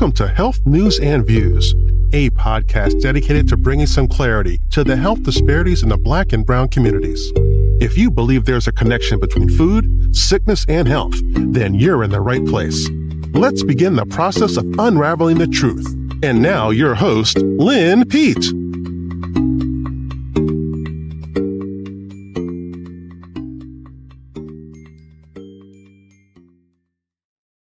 Welcome to Health News and Views, a podcast dedicated to bringing some clarity to the health disparities in the Black and Brown communities. If you believe there's a connection between food, sickness, and health, then you're in the right place. Let's begin the process of unraveling the truth. And now your host, Lynn Pete.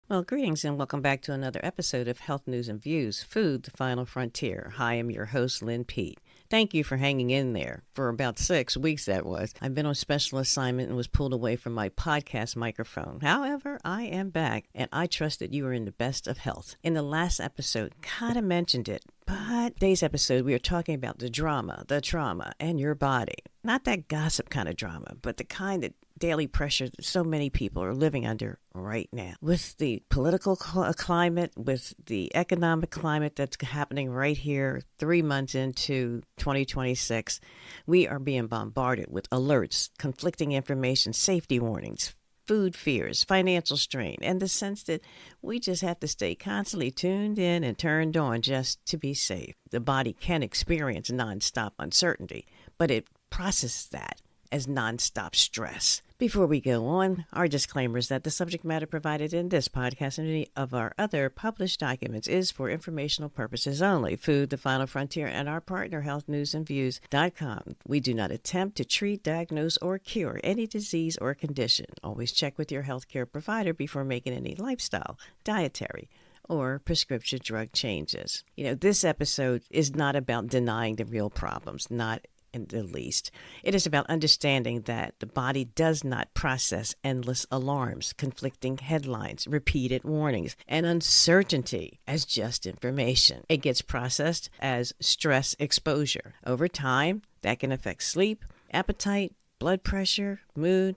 Well, greetings and welcome back to another episode of Health News and Views, Food, the Final Frontier. Hi, I'm your host, Lynn Pete. Thank you for hanging in there for about 6 weeks, that was. I've been on special assignment and was pulled away from my podcast microphone. However, I am back, and I trust that you are in the best of health. In the last episode, kind of mentioned it, but today's episode, we are talking about the drama, the trauma, and your body. Not that gossip kind of drama, but the kind of daily pressure that so many people are living under right now. With the political climate, with the economic climate that's happening right here 3 months into 2026, we are being bombarded with alerts, conflicting information, safety warnings, food fears, financial strain, and the sense that we just have to stay constantly tuned in and turned on just to be safe. The body can experience nonstop uncertainty, but it processes that as nonstop stress. Before we go on, our disclaimer is that the subject matter provided in this podcast and any of our other published documents is for informational purposes only. Food, the Final Frontier, and our partner, healthnewsandviews.com. We do not attempt to treat, diagnose, or cure any disease or condition. Always check with your healthcare provider before making any lifestyle, dietary, or prescription drug changes. This episode is not about denying the real problems, not in the least. It is about understanding that the body does not process endless alarms, conflicting headlines, repeated warnings, and uncertainty as just information. It gets processed as stress exposure. Over time, that can affect sleep, appetite, blood pressure, mood,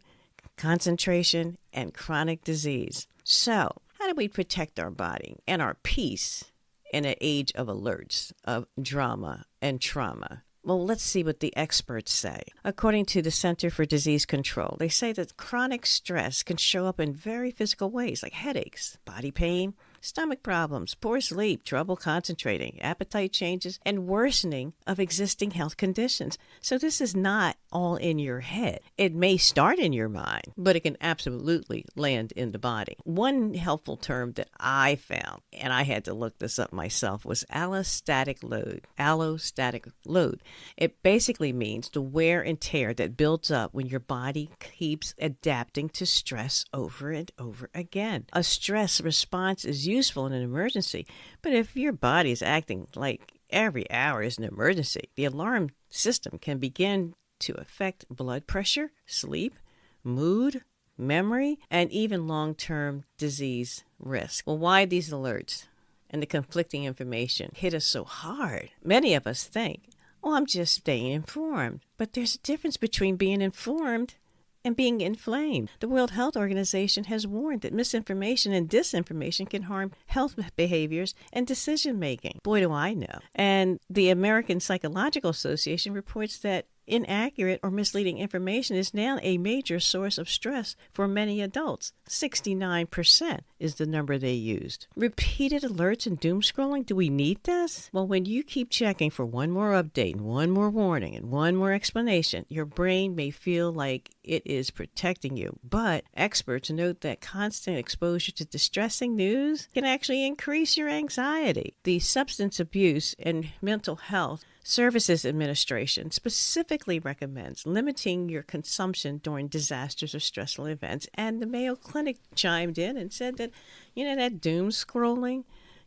concentration, and chronic disease. So, how do we protect our body and our peace in an age of alerts, of drama and trauma? Well, let's see what the experts say. According to the Center for Disease Control, they say that chronic stress can show up in very physical ways like headaches, body pain, stomach problems, poor sleep, trouble concentrating, appetite changes, and worsening of existing health conditions. So this is not all in your head. It may start in your mind, but it can absolutely land in the body. One helpful term that I found, and I had to look this up myself, was allostatic load. Allostatic load. It basically means the wear and tear that builds up when your body keeps adapting to stress over and over again. A stress response is useful in an emergency, but if your body is acting like every hour is an emergency, the alarm system can begin to affect blood pressure, sleep, mood, memory, and even long-term disease risk. Well, why these alerts and the conflicting information hit us so hard? Many of us think, I'm just staying informed. But there's a difference between being informed and being inflamed. The World Health Organization has warned that misinformation and disinformation can harm health behaviors and decision-making. Boy, do I know. And the American Psychological Association reports that inaccurate or misleading information is now a major source of stress for many adults. 69% is the number they used. Repeated alerts and doom scrolling, do we need this? Well, when you keep checking for one more update and one more warning and one more explanation, your brain may feel like it is protecting you. But experts note that constant exposure to distressing news can actually increase your anxiety. The Substance Abuse and Mental Health Services Administration specifically recommends limiting your consumption during disasters or stressful events. And the Mayo Clinic chimed in and said that, that doom scrolling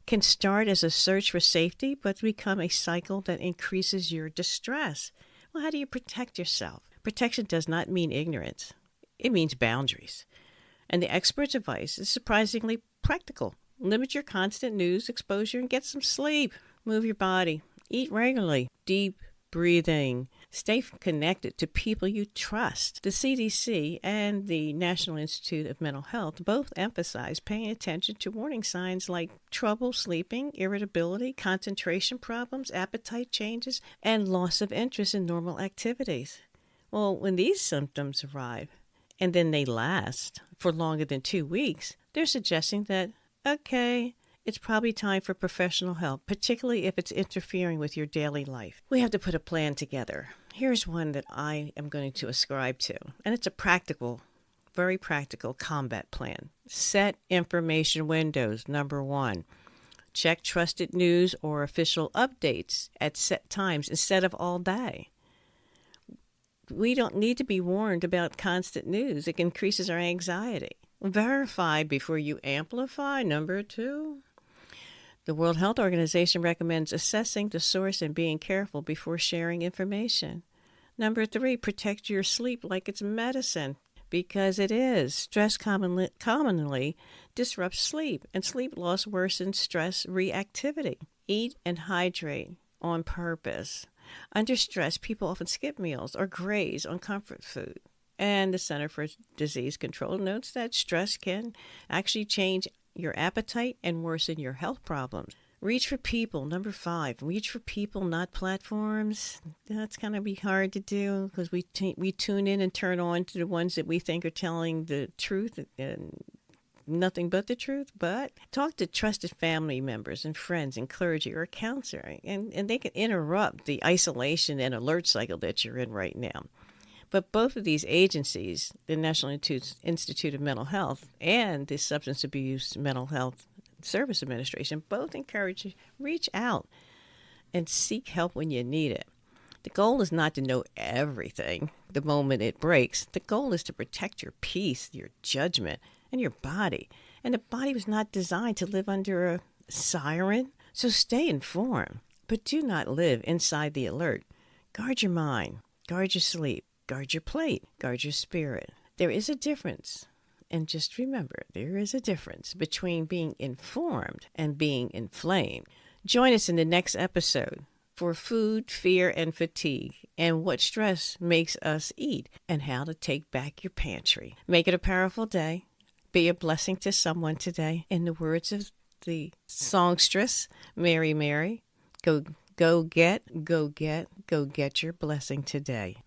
can start as a search for safety, but become a cycle that increases your distress. Well, how do you protect yourself? Protection does not mean ignorance. It means boundaries. And the expert's advice is surprisingly practical. Limit your constant news exposure and get some sleep. Move your body. Eat regularly. Deep breathing. Stay connected to people you trust. The CDC and the National Institute of Mental Health both emphasize paying attention to warning signs like trouble sleeping, irritability, concentration problems, appetite changes, and loss of interest in normal activities. Well, when these symptoms arrive, and then they last for longer than 2 weeks, they're suggesting that, okay, it's probably time for professional help, particularly if it's interfering with your daily life. We have to put a plan together. Here's one that I am going to ascribe to, and it's a practical, very practical combat plan. Set information windows. Number 1. Check trusted news or official updates at set times instead of all day. We don't need to be warned about constant news. It increases our anxiety. Verify before you amplify. Number 2. The World Health Organization recommends assessing the source and being careful before sharing information. Number 3. Protect your sleep like it's medicine, because it is. Stress commonly disrupts sleep, and sleep loss worsens stress reactivity. Eat and hydrate on purpose. Under stress, people often skip meals or graze on comfort food. And the Center for Disease Control notes that stress can actually change your appetite and worsen your health problems. Reach for people. Number 5, reach for people, not platforms. That's going to be hard to do because we tune in and turn on to the ones that we think are telling the truth and nothing but the truth. But talk to trusted family members and friends and clergy or a counselor, and they can interrupt the isolation and alert cycle that you're in right now. But both of these agencies, the National Institute of Mental Health and the Substance Abuse Mental Health Service Administration, both encourage you to reach out and seek help when you need it. The goal is not to know everything the moment it breaks. The goal is to protect your peace, your judgment, and your body. And the body was not designed to live under a siren. So stay informed, but do not live inside the alert. Guard your mind, guard your sleep, guard your plate, guard your spirit. There is a difference. And just remember, there is a difference between being informed and being inflamed. Join us in the next episode for food, fear, and fatigue, and what stress makes us eat, and how to take back your pantry. Make it a powerful day. Be a blessing to someone today. In the words of the songstress, Mary Mary, go get your blessing today.